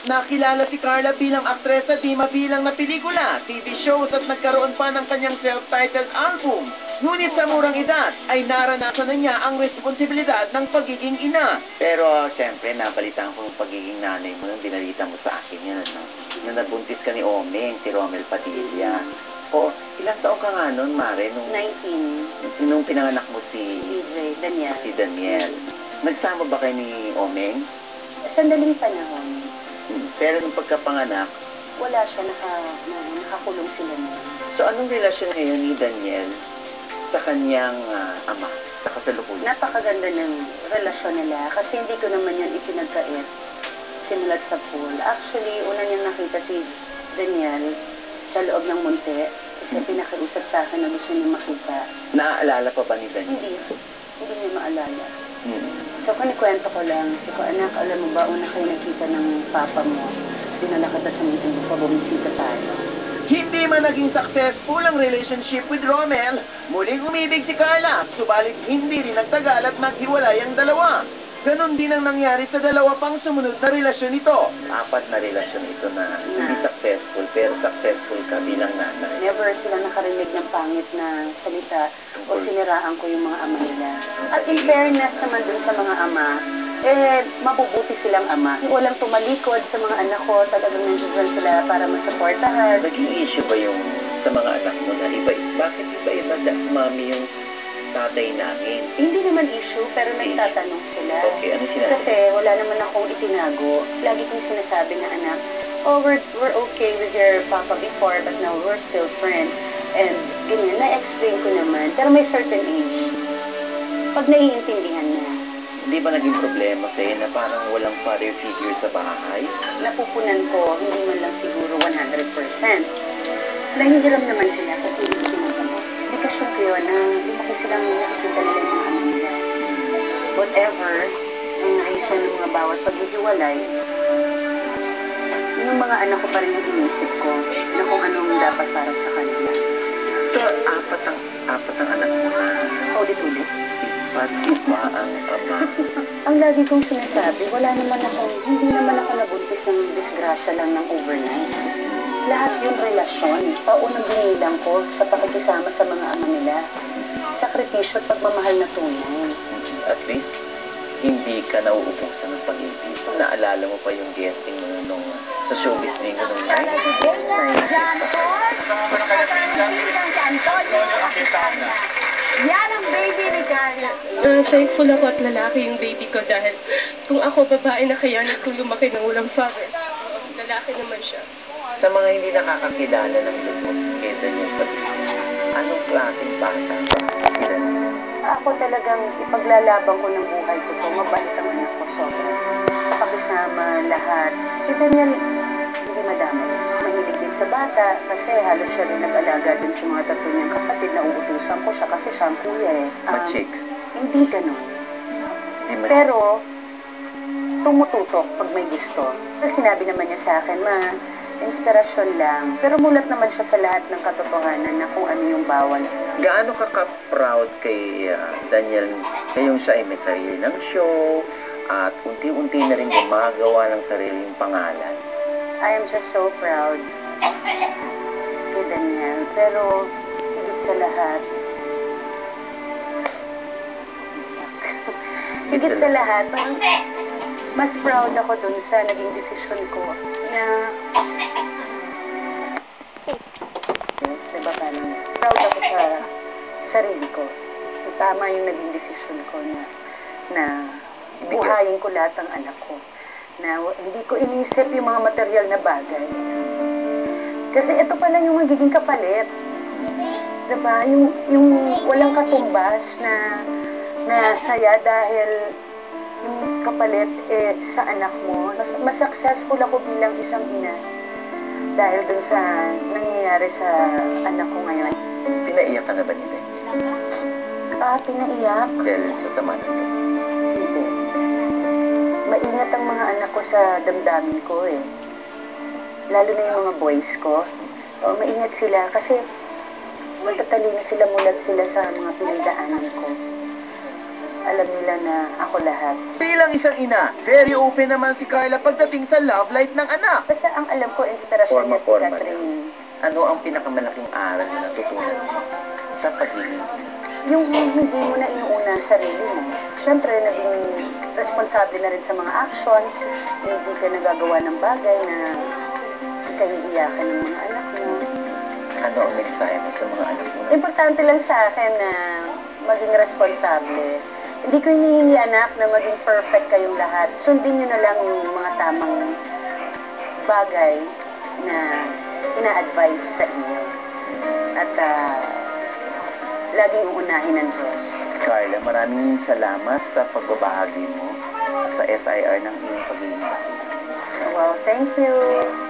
Nakilala si Carla bilang aktres sa di mabilang na pelikula, TV shows at nagkaroon pa ng kanyang self-titled album. Ngunit sa murang edad ay naranasan na niya ang responsibilidad ng pagiging ina. Pero siyempre, nabalitaan ko yung pagiging nanay mo nung binalita mo sa akin yan, no? Yung nabuntis ka ni Omeng, si Romel Padilla. O, ilang taong ka nga nun, Mare? 19. Nung pinanganak mo si Daniel. Si Daniel. Nagsama ba kayo ni Omeng? Sandaling panahon. Pero nung pagkapanganak, wala siya, nakakulong sila na. So anong relasyon ngayon ni Daniel sa kanyang ama, sa kasalukuyan? Napakaganda ng relasyon nila kasi hindi ko naman yan ipinagkait simulat sa pool. Actually, una niyang nakita si Daniel sa loob ng munti kasi pinakiusap sa akin na gusto niya makita. Naaalala pa ba ni Daniel? Hindi niya maalala. So, kunikwento ko lang, si ko, anak, alam mo ba, una kayo nakita ng papa mo, dinala kita sa meeting ko, bumisita tayo. Hindi man naging successful ang relationship with Romel, muling umibig si Carla, subalit hindi rin nagtagal at maghiwalay ang dalawa. Ganon din ang nangyari sa dalawa pang sumunod na relasyon nito. 4 na relasyon ito na hindi successful, pero successful ka bilang nanay. Never sila nakarinig ng pangit na salita o siniraan ko yung mga ama nila. At in fairness naman dun sa mga ama, mabubuti silang ama. Walang tumalikod sa mga anak ko, talagang nandiyan sila para masuportahan. Naging issue ba yung sa mga anak mo na iba? Bakit iba-iba mami yung tatay namin? Hindi naman issue, pero nagtatanong sila. Okay, ano sinasabi? Kasi wala naman akong itinago. Lagi kong sinasabi na anak, we're okay with your papa before, but now we're still friends. And ganyan, na-explain ko naman. Pero may certain age, pag naiintindihan na. Hindi ba naging problema sa'yo na parang walang father figure sa bahay? Napupunan ko, hindi man lang siguro 100%. Nahihiram naman sila kasi hindi ko tinatanong. Indikasyon ko yun na lumaki silang nakikita nila yung mga ama nila. Whatever, ang reason ng mga bawat paghihiwalay, yung mga anak ko pa rin yung inisip ko na kung anong dapat para sa kanila. So, apat ang anak mo na Ulit-ulit. iba ang ama. Ang lagi kong sinasabi, hindi naman ako nabuntis ng disgrasya lang ng overnight. Lahat yung relasyon, paunang binilang ko sa pakikisama sa mga ama nila. Sakripisyo at pagmamahal na tunay. At least, hindi ka nauubusan ng pag-ibig. Naalala mo pa yung guesting mo nung sa showbiz ninyo nung night? Yan ang baby ni Carla. Thankful ako at lalaki yung baby ko dahil kung ako babae na kaya nito lumaki ng walang father. Lalaki naman siya. Sa mga hindi nakakakilala ng lubos kay Daniel Padilla, anong klaseng bata ba? Ako talagang ipaglalaban ko ng buhay ko to. Mabait ang anak ko sobra. Pakisama lahat. Si Daniel, hindi madami. Mahilig din sa bata kasi halos siya rin nag-alaga din sa mga tatlo niyang kapatid na uutusan ko siya kasi siya ang kuya eh. Machicks? Hindi ganun. Pero, tumututok pag may gusto. Kasi sinabi naman niya sa akin, ma, inspirasyon lang. Pero mulat naman siya sa lahat ng katotohanan na kung ano yung bawal. Gaano ka proud kay Daniel ngayong siya ay may sarili ng show at unti-unti na rin gumagawa ng sariling pangalan? I am just so proud kay Daniel. Pero higit sa lahat, parang mas proud ako dun sa naging desisyon ko na diba parang proud ako sa sarili ko. Tama yung naging desisyon ko na buhayin ko lahat ng anak ko. Na hindi ko inisip yung mga material na bagay. Kasi ito pa lang yung magiging kapalit. Diba? Yung walang katumbas na saya dahil yung kapalit sa anak mo. Mas successful ako bilang isang ina dahil dun sa nangyayari sa anak ko ngayon. Pinaiyak ka na ba nila? Pinaiyak? Dahil sa sama na ito? Hindi. Maingat ang mga anak ko sa damdamin ko eh. Lalo na yung mga boys ko. Maingat sila kasi matatalino sila, mulat sila sa mga pinagdaanan ko. alam nila na ako lahat. Bilang isang ina, very open naman si Carla pagdating sa love life ng anak. Basta ang alam ko, inspirasyon niya si Forma Catherine. Ano ang pinakamalaking aral na natutunan mo sa pagiging Yung hindi mo na inuuna ang sarili mo. Siyempre, naging responsable na rin sa mga actions. Hindi ka nagagawa ng bagay na ikahihiyakan ng mga anak mo. ano ang mensahe mo sa mga anak mo? Importante lang sa akin na maging responsable. Hindi ko hinihingi anak na maging perfect kayong lahat. Sundin nyo na lang yung mga tamang bagay na ina-advise sa inyo. At laging uunahin ng Diyos. Carla, maraming salamat sa pagbabahagi mo sa SIR ng iyong pagiging bakla. Well, thank you.